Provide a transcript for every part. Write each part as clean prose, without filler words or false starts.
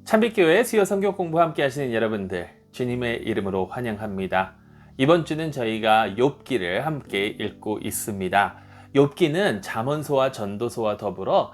참빛교회 수요 성경 공부 함께 하시는 여러분들, 주님의 이름으로 환영합니다. 이번 주는 저희가 욥기를 함께 읽고 있습니다. 욥기는 잠언서와 전도서와 더불어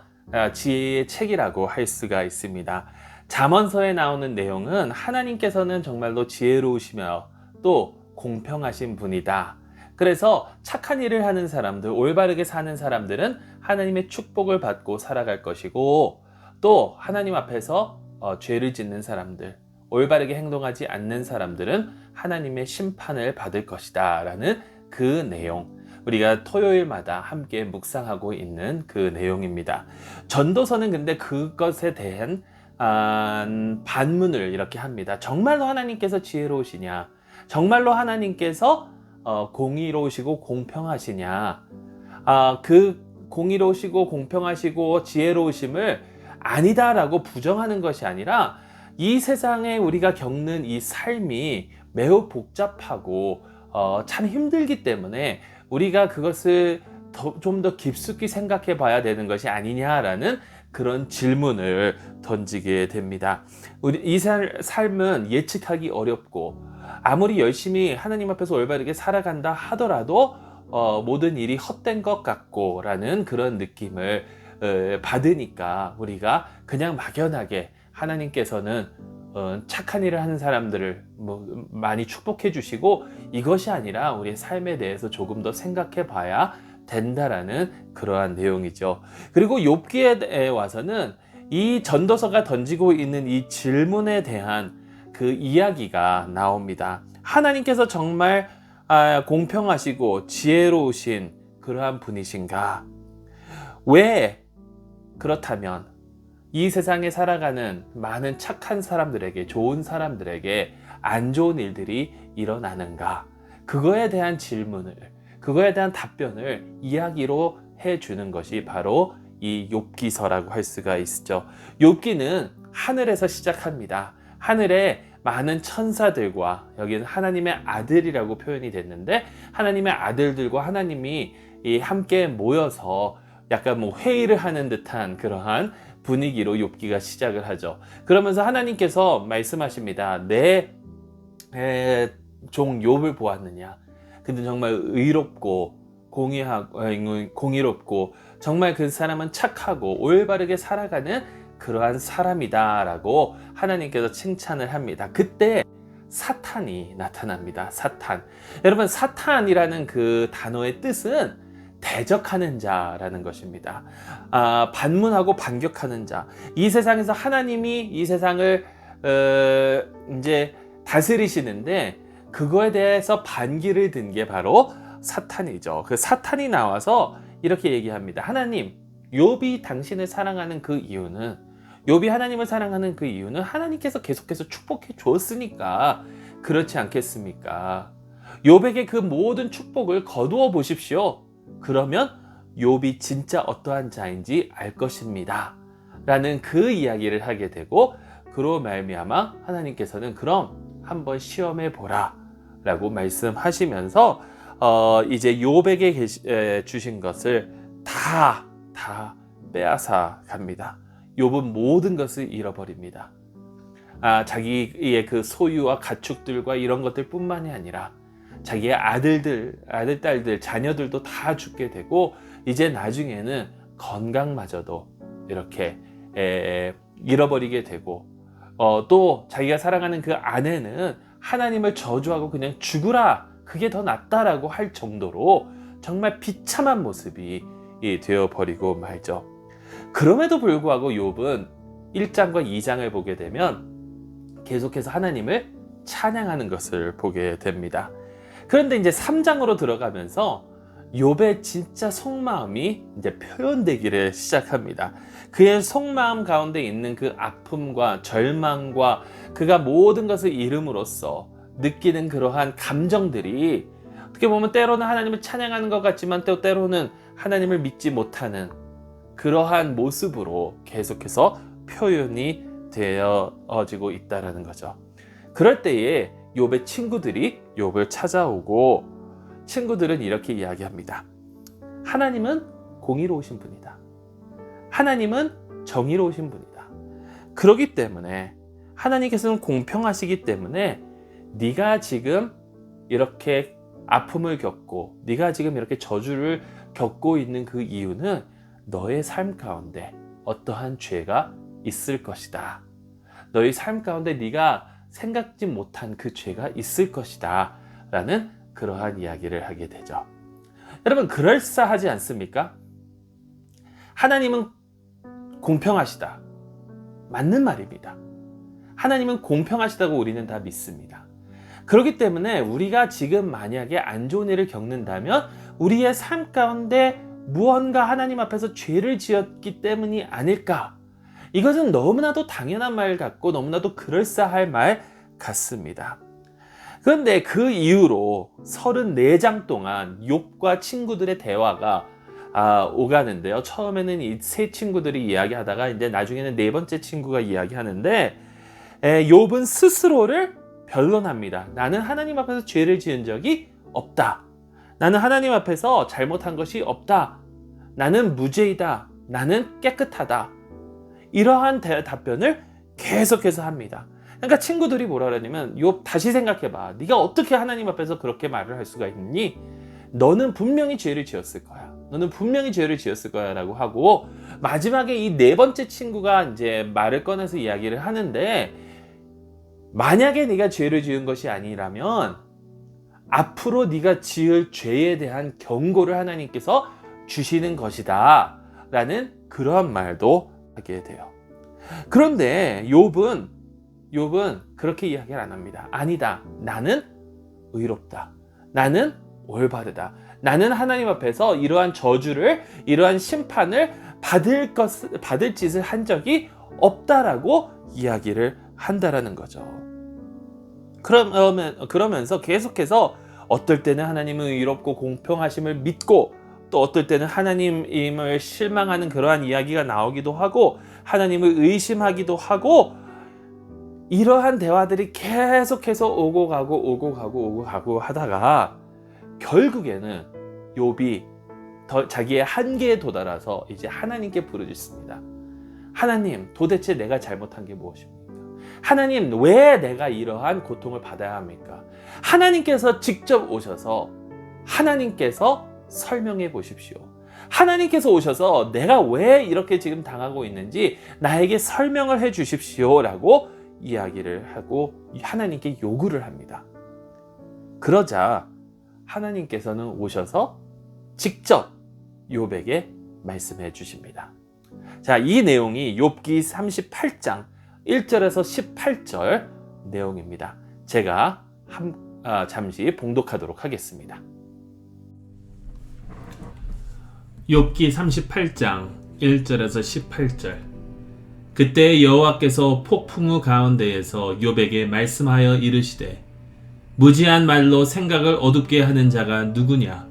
지혜의 책이라고 할 수가 있습니다. 잠언서에 나오는 내용은 하나님께서는 정말로 지혜로우시며 또 공평하신 분이다. 그래서 착한 일을 하는 사람들, 올바르게 사는 사람들은 하나님의 축복을 받고 살아갈 것이고, 또 하나님 앞에서 죄를 짓는 사람들, 올바르게 행동하지 않는 사람들은 하나님의 심판을 받을 것이다 라는 그 내용, 우리가 토요일마다 함께 묵상하고 있는 그 내용입니다. 전도서는 근데 그것에 대한 반문을 이렇게 합니다. 정말로 하나님께서 지혜로우시냐? 정말로 하나님께서 공의로우시고 공평하시냐? 그 공의로우시고 공평하시고 지혜로우심을 아니다라고 부정하는 것이 아니라, 이 세상에 우리가 겪는 이 삶이 매우 복잡하고 참 힘들기 때문에 우리가 그것을 좀 더 깊숙이 생각해 봐야 되는 것이 아니냐라는 그런 질문을 던지게 됩니다. 이 삶은 예측하기 어렵고, 아무리 열심히 하나님 앞에서 올바르게 살아간다 하더라도 모든 일이 헛된 것 같고 라는 그런 느낌을 받으니까, 우리가 그냥 막연하게 하나님께서는 착한 일을 하는 사람들을 많이 축복해 주시고, 이것이 아니라 우리의 삶에 대해서 조금 더 생각해 봐야 된다라는 그러한 내용이죠. 그리고 욥기에 와서는 이 전도서가 던지고 있는 이 질문에 대한 그 이야기가 나옵니다. 하나님께서 정말 공평하시고 지혜로우신 그러한 분이신가? 왜 그렇다면 이 세상에 살아가는 많은 착한 사람들에게, 좋은 사람들에게 안 좋은 일들이 일어나는가? 그거에 대한 질문을, 그거에 대한 답변을 이야기로 해주는 것이 바로 이 욥기서라고 할 수가 있죠. 욥기는 하늘에서 시작합니다. 하늘에 많은 천사들과, 여기는 하나님의 아들이라고 표현이 됐는데, 하나님의 아들들과 하나님이 함께 모여서 약간 회의를 하는 듯한 그러한 분위기로 욥기가 시작을 하죠. 그러면서 하나님께서 말씀하십니다. 내 종 욥을 보았느냐? 근데 정말 의롭고 공의롭고 정말 그 사람은 착하고 올바르게 살아가는 그러한 사람이다 라고 하나님께서 칭찬을 합니다. 그때 사탄이 나타납니다. 사탄. 여러분, 사탄이라는 그 단어의 뜻은 대적하는 자라는 것입니다. 반문하고 반격하는 자. 이 세상에서 하나님이 이 세상을 이제 다스리시는데, 그거에 대해서 반기를 든 게 바로 사탄이죠. 그 사탄이 나와서 이렇게 얘기합니다. 하나님, 욥이 당신을 사랑하는 그 이유는, 욥이 하나님을 사랑하는 그 이유는 하나님께서 계속해서 축복해 주었으니까 그렇지 않겠습니까? 욥에게 그 모든 축복을 거두어 보십시오. 그러면 욥이 진짜 어떠한 자인지 알 것입니다 라는 그 이야기를 하게 되고, 그로 말미암아 하나님께서는 그럼 한번 시험해 보라 라고 말씀하시면서 이제 욥에게 주신 것을 다 빼앗아 갑니다. 욥은 모든 것을 잃어버립니다. 자기의 그 소유와 가축들과 이런 것들 뿐만이 아니라 자기의 아들, 딸들, 자녀들도 다 죽게 되고, 이제 나중에는 건강마저도 이렇게 잃어버리게 되고, 또 자기가 사랑하는 그 아내는 하나님을 저주하고 그냥 죽으라, 그게 더 낫다라고 할 정도로 정말 비참한 모습이 되어버리고 말죠. 그럼에도 불구하고 욥은 1장과 2장을 보게 되면 계속해서 하나님을 찬양하는 것을 보게 됩니다. 그런데 이제 3장으로 들어가면서 욥의 진짜 속마음이 이제 표현되기를 시작합니다. 그의 속마음 가운데 있는 그 아픔과 절망과 그가 모든 것을 잃음으로써 느끼는 그러한 감정들이, 어떻게 보면 때로는 하나님을 찬양하는 것 같지만 또 때로는 하나님을 믿지 못하는 그러한 모습으로 계속해서 표현이 되어지고 있다는 거죠. 그럴 때에 욥의 친구들이 욥을 찾아오고, 친구들은 이렇게 이야기합니다. 하나님은 공의로우신 분이다. 하나님은 정의로우신 분이다. 그렇기 때문에 하나님께서는 공평하시기 때문에 네가 지금 이렇게 아픔을 겪고 네가 지금 이렇게 저주를 겪고 있는 그 이유는 너의 삶 가운데 어떠한 죄가 있을 것이다. 너의 삶 가운데 네가 생각지 못한 그 죄가 있을 것이다 라는 그러한 이야기를 하게 되죠. 여러분, 그럴싸하지 않습니까? 하나님은 공평하시다. 맞는 말입니다. 하나님은 공평하시다고 우리는 다 믿습니다. 그렇기 때문에 우리가 지금 만약에 안 좋은 일을 겪는다면 우리의 삶 가운데 무언가 하나님 앞에서 죄를 지었기 때문이 아닐까? 이것은 너무나도 당연한 말 같고 너무나도 그럴싸할 말 같습니다. 그런데 그 이후로 34장 동안 욥과 친구들의 대화가 오가는데요. 처음에는 이 세 친구들이 이야기하다가 이제 나중에는 네 번째 친구가 이야기하는데 욥은 스스로를 변론합니다. 나는 하나님 앞에서 죄를 지은 적이 없다. 나는 하나님 앞에서 잘못한 것이 없다. 나는 무죄이다. 나는 깨끗하다. 이러한 답변을 계속해서 합니다. 그러니까 친구들이 뭐라 그러냐면 욥 다시 생각해봐. 네가 어떻게 하나님 앞에서 그렇게 말을 할 수가 있니? 너는 분명히 죄를 지었을 거야. 너는 분명히 죄를 지었을 거야 라고 하고 마지막에 이 네 번째 친구가 이제 말을 꺼내서 이야기를 하는데 만약에 네가 죄를 지은 것이 아니라면 앞으로 네가 지을 죄에 대한 경고를 하나님께서 주시는 것이다 라는 그러한 말도 하게 돼요. 그런데 욥은 그렇게 이야기를 안 합니다. 아니다. 나는 의롭다. 나는 올바르다. 나는 하나님 앞에서 이러한 저주를, 이러한 심판을 받을 짓을 한 적이 없다라고 이야기를 한다라는 거죠. 그러면서 계속해서 어떨 때는 하나님은 의롭고 공평하심을 믿고 또 어떨 때는 하나님을 실망하는 그러한 이야기가 나오기도 하고 하나님을 의심하기도 하고 이러한 대화들이 계속해서 오고 가고 하다가 결국에는 욥이 자기의 한계에 도달해서 이제 하나님께 부르짖습니다. 하나님, 도대체 내가 잘못한 게 무엇입니까? 하나님, 왜 내가 이러한 고통을 받아야 합니까? 하나님께서 직접 오셔서 하나님께서 설명해 보십시오. 하나님께서 오셔서 내가 왜 이렇게 지금 당하고 있는지 나에게 설명을 해 주십시오 라고 이야기를 하고 하나님께 요구를 합니다. 그러자 하나님께서는 오셔서 직접 욥에게 말씀해 주십니다. 자, 이 내용이 욥기 38장 1절에서 18절 내용입니다. 제가 잠시 봉독하도록 하겠습니다. 욥기 38장 1절에서 18절. 그때 여호와께서 폭풍우 가운데에서 욥에게 말씀하여 이르시되 무지한 말로 생각을 어둡게 하는 자가 누구냐?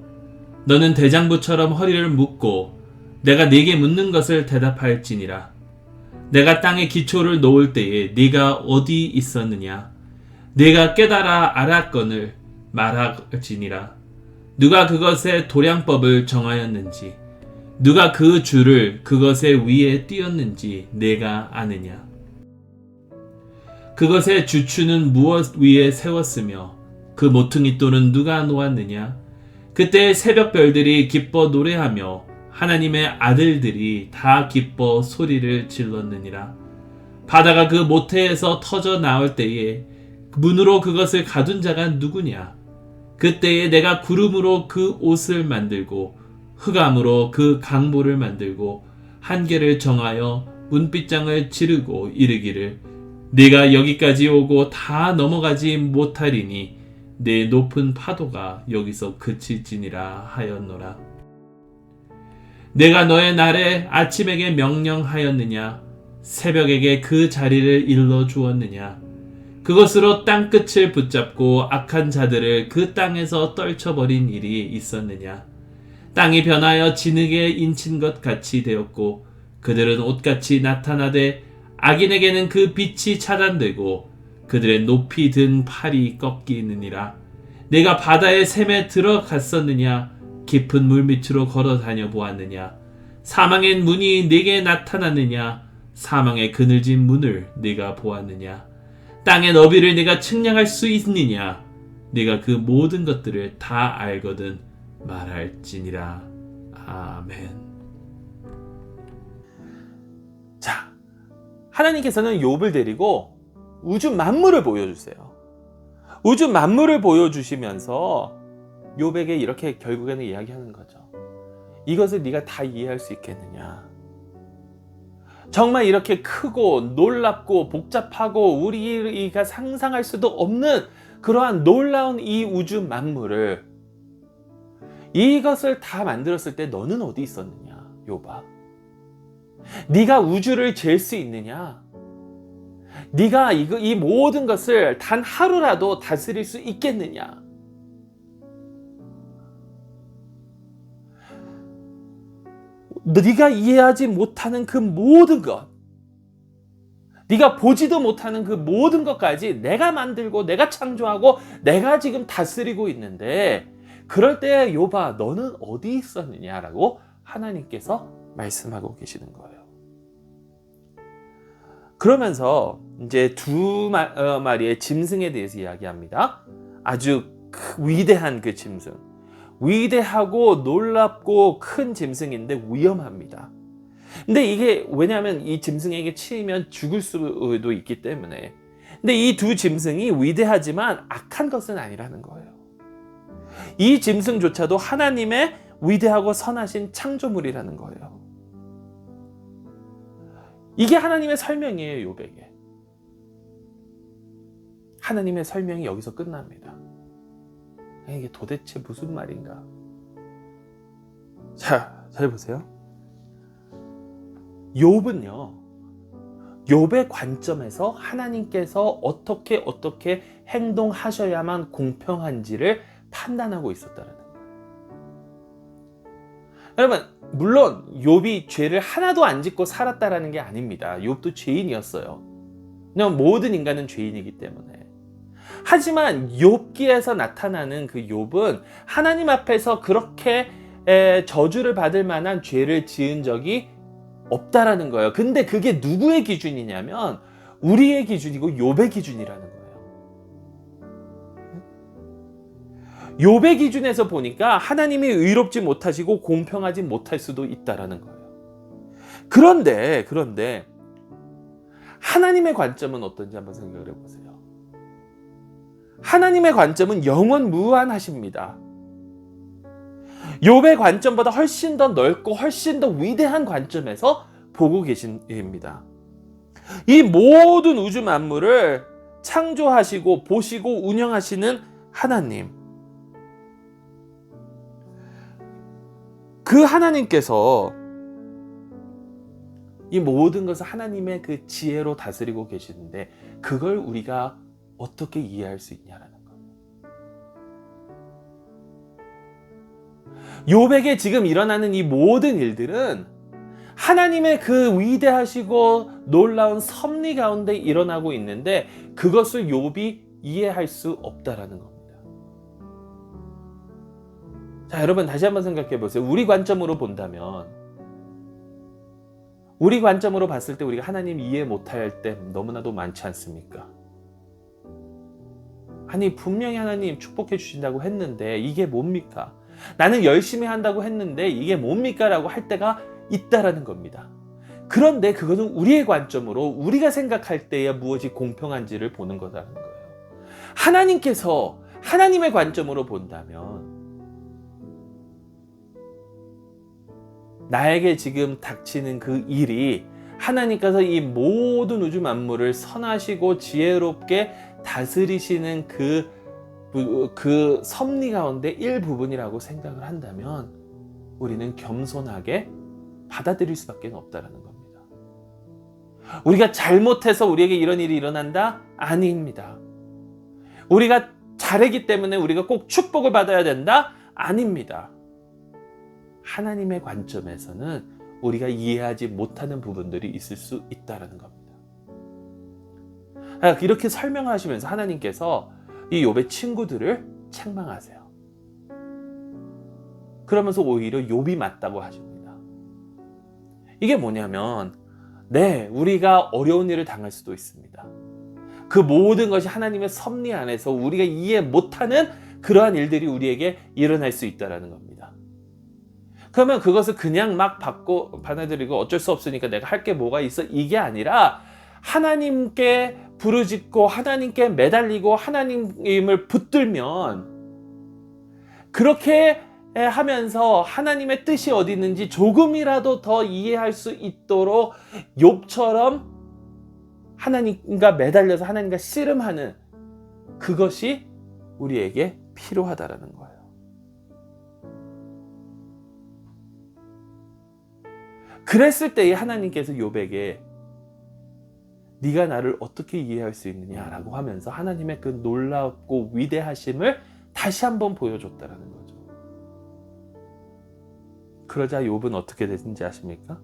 너는 대장부처럼 허리를 묶고 내가 네게 묻는 것을 대답할지니라. 내가 땅에 기초를 놓을 때에 네가 어디 있었느냐? 네가 깨달아 알았거늘 말할지니라. 누가 그것의 도량법을 정하였는지 누가 그 줄을 그것의 위에 띄었는지 내가 아느냐? 그것의 주추는 무엇 위에 세웠으며 그 모퉁이돌은 누가 놓았느냐? 그때 새벽별들이 기뻐 노래하며 하나님의 아들들이 다 기뻐 소리를 질렀느니라. 바다가 그 모태에서 터져 나올 때에 문으로 그것을 가둔 자가 누구냐? 그때에 내가 구름으로 그 옷을 만들고 흑암으로 그 강보를 만들고 한계를 정하여 문빗장을 지르고 이르기를 네가 여기까지 오고 다 넘어가지 못하리니 내 높은 파도가 여기서 그칠지니라 하였노라. 내가 너의 날에 아침에게 명령하였느냐? 새벽에게 그 자리를 일러 주었느냐? 그것으로 땅끝을 붙잡고 악한 자들을 그 땅에서 떨쳐버린 일이 있었느냐? 땅이 변하여 진흙에 인친 것 같이 되었고 그들은 옷같이 나타나되 악인에게는 그 빛이 차단되고 그들의 높이 든 팔이 꺾이느니라. 내가 바다의 샘에 들어갔었느냐? 깊은 물 밑으로 걸어 다녀 보았느냐? 사망의 문이 네게 나타났느냐? 사망의 그늘진 문을 네가 보았느냐? 땅의 너비를 네가 측량할 수 있느냐? 네가 그 모든 것들을 다 알거든 말할지니라. 아멘. 자, 하나님께서는 욥을 데리고 우주 만물을 보여주세요. 우주 만물을 보여주시면서 욥에게 이렇게 결국에는 이야기하는 거죠. 이것을 네가 다 이해할 수 있겠느냐? 정말 이렇게 크고 놀랍고 복잡하고 우리가 상상할 수도 없는 그러한 놀라운 이 우주 만물을, 이것을 다 만들었을 때 너는 어디 있었느냐, 욥아? 네가 우주를 잴 수 있느냐? 네가 이 모든 것을 단 하루라도 다스릴 수 있겠느냐? 네가 이해하지 못하는 그 모든 것, 네가 보지도 못하는 그 모든 것까지 내가 만들고 내가 창조하고 내가 지금 다스리고 있는데, 그럴 때 욥아 너는 어디 있었느냐라고 하나님께서 말씀하고 계시는 거예요. 그러면서 이제 두 마리의 짐승에 대해서 이야기합니다. 아주 위대한 그 짐승, 위대하고 놀랍고 큰 짐승인데 위험합니다. 근데 이게 왜냐하면 이 짐승에게 치이면 죽을 수도 있기 때문에. 근데 이 두 짐승이 위대하지만 악한 것은 아니라는 거예요. 이 짐승조차도 하나님의 위대하고 선하신 창조물이라는 거예요. 이게 하나님의 설명이에요, 욥에게. 하나님의 설명이 여기서 끝납니다. 이게 도대체 무슨 말인가? 자, 잘 보세요. 욥은요, 욥의 관점에서 하나님께서 어떻게 행동하셔야만 공평한지를 판단하고 있었다는 거예요. 여러분, 물론 욥이 죄를 하나도 안 짓고 살았다라는 게 아닙니다. 욥도 죄인이었어요. 왜냐면 모든 인간은 죄인이기 때문에. 하지만 욥기에서 나타나는 그 욥은 하나님 앞에서 그렇게 저주를 받을 만한 죄를 지은 적이 없다라는 거예요. 근데 그게 누구의 기준이냐면 우리의 기준이고 욥의 기준이라는 거예요. 욥의 기준에서 보니까 하나님이 의롭지 못하시고 공평하지 못할 수도 있다라는 거예요. 그런데 하나님의 관점은 어떤지 한번 생각을 해보세요. 하나님의 관점은 영원 무한하십니다. 욥의 관점보다 훨씬 더 넓고 훨씬 더 위대한 관점에서 보고 계십니다. 이 모든 우주 만물을 창조하시고 보시고 운영하시는 하나님, 그 하나님께서 이 모든 것을 하나님의 그 지혜로 다스리고 계시는데 그걸 우리가 어떻게 이해할 수 있냐라는 거예요. 욥에게 지금 일어나는 이 모든 일들은 하나님의 그 위대하시고 놀라운 섭리 가운데 일어나고 있는데 그것을 욥이 이해할 수 없다라는 겁니다. 자, 여러분 다시 한번 생각해 보세요. 우리 관점으로 본다면, 우리 관점으로 봤을 때 우리가 하나님 이해 못할 때 너무나도 많지 않습니까? 아니, 분명히 하나님 축복해 주신다고 했는데 이게 뭡니까? 나는 열심히 한다고 했는데 이게 뭡니까? 라고 할 때가 있다라는 겁니다. 그런데 그것은 우리의 관점으로 우리가 생각할 때에 무엇이 공평한지를 보는 거라는 거예요. 하나님께서 하나님의 관점으로 본다면 나에게 지금 닥치는 그 일이 하나님께서 이 모든 우주 만물을 선하시고 지혜롭게 다스리시는 그 섭리 가운데 일부분이라고 생각을 한다면 우리는 겸손하게 받아들일 수밖에 없다는 겁니다. 우리가 잘못해서 우리에게 이런 일이 일어난다? 아닙니다. 우리가 잘했기 때문에 우리가 꼭 축복을 받아야 된다? 아닙니다. 하나님의 관점에서는 우리가 이해하지 못하는 부분들이 있을 수 있다는 겁니다. 이렇게 설명하시면서 하나님께서 이 욥의 친구들을 책망하세요. 그러면서 오히려 욥이 맞다고 하십니다. 이게 뭐냐면, 네, 우리가 어려운 일을 당할 수도 있습니다. 그 모든 것이 하나님의 섭리 안에서 우리가 이해 못하는 그러한 일들이 우리에게 일어날 수 있다는 겁니다. 그러면 그것을 그냥 막 받아들이고 어쩔 수 없으니까 내가 할 게 뭐가 있어? 이게 아니라 하나님께 부르짖고 하나님께 매달리고 하나님을 붙들면, 그렇게 하면서 하나님의 뜻이 어디 있는지 조금이라도 더 이해할 수 있도록 욥처럼 하나님과 매달려서 하나님과 씨름하는 그것이 우리에게 필요하다라는 거예요. 그랬을 때에 하나님께서 욥에게 네가 나를 어떻게 이해할 수 있느냐라고 하면서 하나님의 그 놀랍고 위대하심을 다시 한번 보여줬다라는 거죠. 그러자 욥은 어떻게 됐는지 아십니까?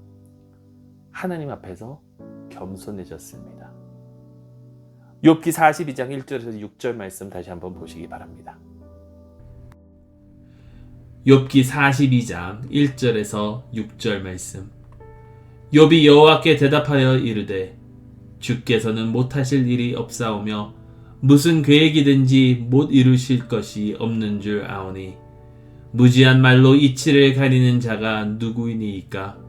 하나님 앞에서 겸손해졌습니다. 욥기 42장 1절에서 6절 말씀 다시 한번 보시기 바랍니다. 욥기 42장 1절에서 6절 말씀. 욥이 여호와께 대답하여 이르되 주께서는 못하실 일이 없사오며 무슨 계획이든지 못 이루실 것이 없는 줄 아오니 무지한 말로 이치를 가리는 자가 누구이니이까.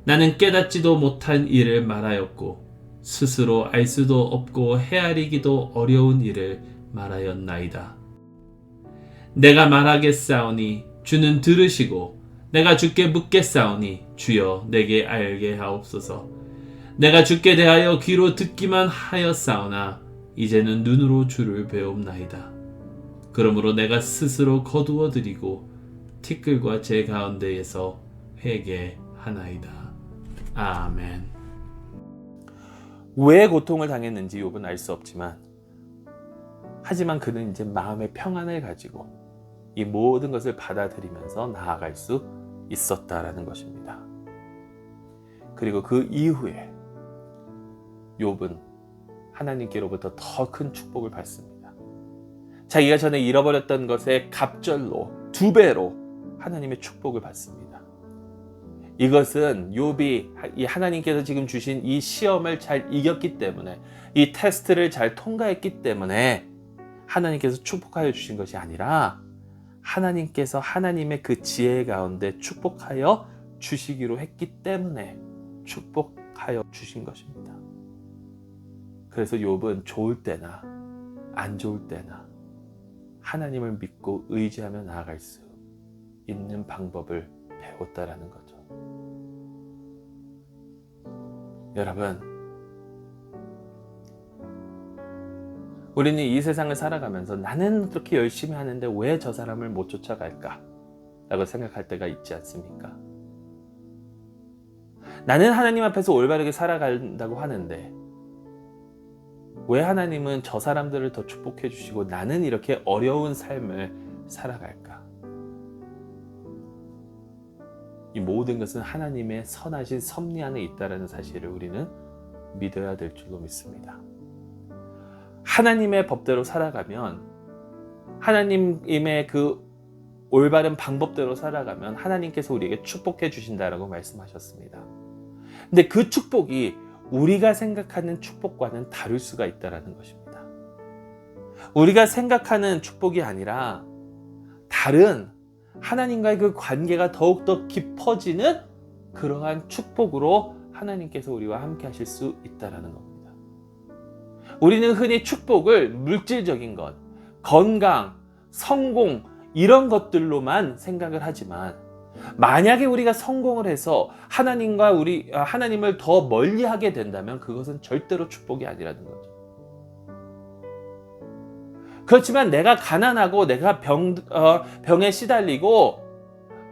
나는 깨닫지도 못한 일을 말하였고 스스로 알 수도 없고 헤아리기도 어려운 일을 말하였나이다. 내가 말하겠사오니 주는 들으시고 내가 주께 묻겠사오니 주여 내게 알게 하옵소서. 내가 주께 대하여 귀로 듣기만 하였사오나 이제는 눈으로 주를 배웁나이다. 그러므로 내가 스스로 거두어 드리고 티끌과 제 가운데에서 회개하나이다. 아멘. 왜 고통을 당했는지 욥은 알 수 없지만, 하지만 그는 이제 마음의 평안을 가지고 이 모든 것을 받아들이면서 나아갈 수 있었다라는 것입니다. 그리고 그 이후에 욥은 하나님께로부터 더 큰 축복을 받습니다. 자기가 전에 잃어버렸던 것의 갑절로 2배로 하나님의 축복을 받습니다. 이것은 욥이 이 하나님께서 지금 주신 이 시험을 잘 이겼기 때문에, 이 테스트를 잘 통과했기 때문에 하나님께서 축복하여 주신 것이 아니라 하나님께서 하나님의 그 지혜 가운데 축복하여 주시기로 했기 때문에 축복하여 주신 것입니다. 그래서 욥은 좋을 때나 안 좋을 때나 하나님을 믿고 의지하며 나아갈 수 있는 방법을 배웠다라는 거죠. 여러분, 우리는 이 세상을 살아가면서 나는 그렇게 열심히 하는데 왜 저 사람을 못 쫓아갈까? 라고 생각할 때가 있지 않습니까? 나는 하나님 앞에서 올바르게 살아간다고 하는데 왜 하나님은 저 사람들을 더 축복해 주시고 나는 이렇게 어려운 삶을 살아갈까? 이 모든 것은 하나님의 선하신 섭리 안에 있다는 사실을 우리는 믿어야 될 줄로 믿습니다. 하나님의 법대로 살아가면, 하나님의 그 올바른 방법대로 살아가면 하나님께서 우리에게 축복해 주신다라고 말씀하셨습니다. 근데 그 축복이 우리가 생각하는 축복과는 다를 수가 있다는 것입니다. 우리가 생각하는 축복이 아니라 다른 하나님과의 그 관계가 더욱더 깊어지는 그러한 축복으로 하나님께서 우리와 함께 하실 수 있다는 겁니다. 우리는 흔히 축복을 물질적인 것, 건강, 성공 이런 것들로만 생각을 하지만, 만약에 우리가 성공을 해서 하나님을 더 멀리하게 된다면 그것은 절대로 축복이 아니라는 거죠. 그렇지만 내가 가난하고 내가 병에 시달리고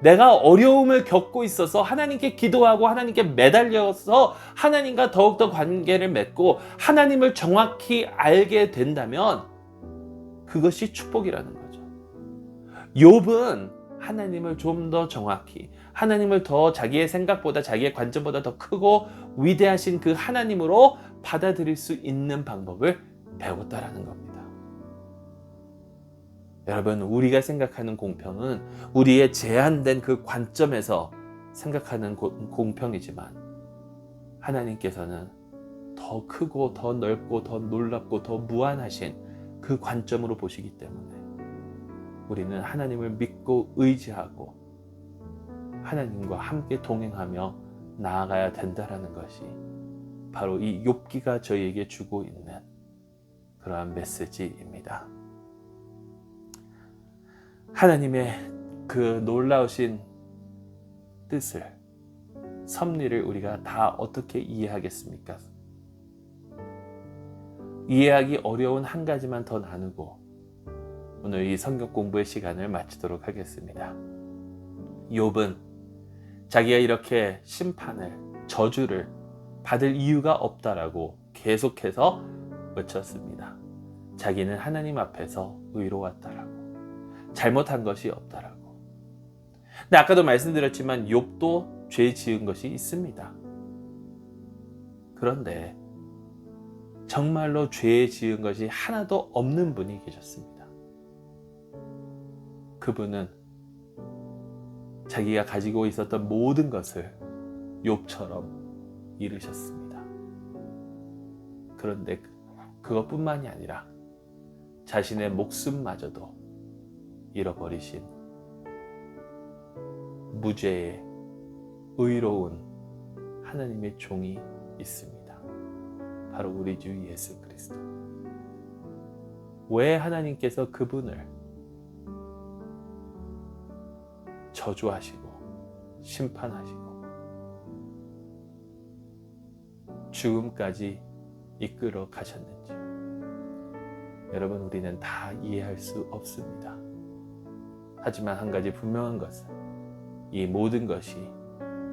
내가 어려움을 겪고 있어서 하나님께 기도하고 하나님께 매달려서 하나님과 더욱더 관계를 맺고 하나님을 정확히 알게 된다면 그것이 축복이라는 거죠. 욥은 하나님을 좀 더 정확히, 하나님을 더 자기의 생각보다, 자기의 관점보다 더 크고 위대하신 그 하나님으로 받아들일 수 있는 방법을 배웠다라는 겁니다. 여러분, 우리가 생각하는 공평은 우리의 제한된 그 관점에서 생각하는 공평이지만, 하나님께서는 더 크고 더 넓고 더 놀랍고 더 무한하신 그 관점으로 보시기 때문에 우리는 하나님을 믿고 의지하고 하나님과 함께 동행하며 나아가야 된다라는 것이 바로 이 욥기가 저희에게 주고 있는 그러한 메시지입니다. 하나님의 그 놀라우신 뜻을, 섭리를 우리가 다 어떻게 이해하겠습니까? 이해하기 어려운 한 가지만 더 나누고 오늘 이 성경 공부의 시간을 마치도록 하겠습니다. 욥은 자기가 이렇게 심판을, 저주를 받을 이유가 없다라고 계속해서 외쳤습니다. 자기는 하나님 앞에서 의로웠다라고, 잘못한 것이 없다라고. 근데 아까도 말씀드렸지만 욥도 죄 지은 것이 있습니다. 그런데 정말로 죄 지은 것이 하나도 없는 분이 계셨습니다. 그분은 자기가 가지고 있었던 모든 것을 욥처럼 잃으셨습니다. 그런데 그것뿐만이 아니라 자신의 목숨마저도 잃어버리신 무죄의 의로운 하나님의 종이 있습니다. 바로 우리 주 예수 그리스도. 왜 하나님께서 그분을 저주하시고 심판하시고 죽음까지 이끌어 가셨는지 여러분, 우리는 다 이해할 수 없습니다. 하지만 한 가지 분명한 것은 이 모든 것이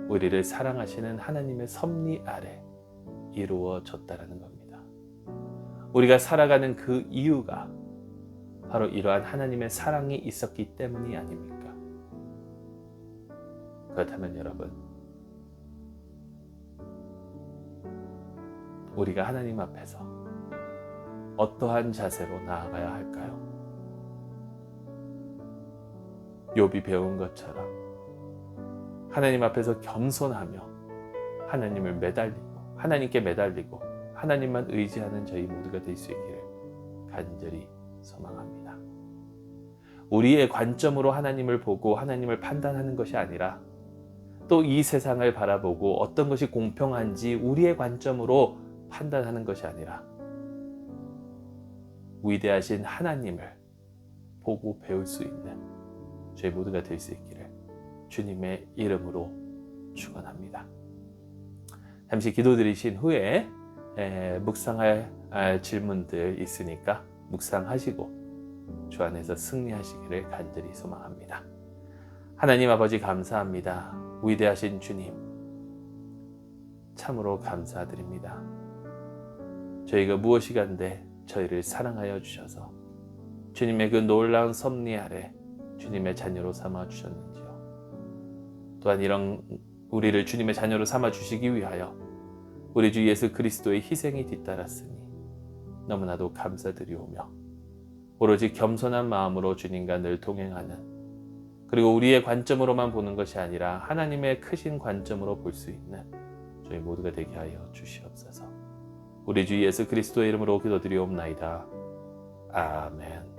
우리를 사랑하시는 하나님의 섭리 아래 이루어졌다라는 겁니다. 우리가 살아가는 그 이유가 바로 이러한 하나님의 사랑이 있었기 때문이 아닙니까? 그렇다면 여러분, 우리가 하나님 앞에서 어떠한 자세로 나아가야 할까요? 욥이 배운 것처럼 하나님 앞에서 겸손하며 하나님을 매달리고 하나님께 매달리고 하나님만 의지하는 저희 모두가 될 수 있기를 간절히 소망합니다. 우리의 관점으로 하나님을 보고 하나님을 판단하는 것이 아니라 또 이 세상을 바라보고 어떤 것이 공평한지 우리의 관점으로 판단하는 것이 아니라 위대하신 하나님을 보고 배울 수 있는 저희 모두가 될 수 있기를 주님의 이름으로 축원합니다. 잠시 기도드리신 후에 묵상할 질문들 있으니까 묵상하시고 주 안에서 승리하시기를 간절히 소망합니다. 하나님 아버지, 감사합니다. 위대하신 주님, 참으로 감사드립니다. 저희가 무엇이간데 저희를 사랑하여 주셔서 주님의 그 놀라운 섭리 아래 주님의 자녀로 삼아 주셨는지요. 또한 이런 우리를 주님의 자녀로 삼아 주시기 위하여 우리 주 예수 그리스도의 희생이 뒤따랐으니 너무나도 감사드리오며 오로지 겸손한 마음으로 주님과 늘 동행하는, 그리고 우리의 관점으로만 보는 것이 아니라 하나님의 크신 관점으로 볼 수 있는 저희 모두가 되게 하여 주시옵소서. 우리 주 예수 그리스도의 이름으로 기도드리옵나이다. 아멘.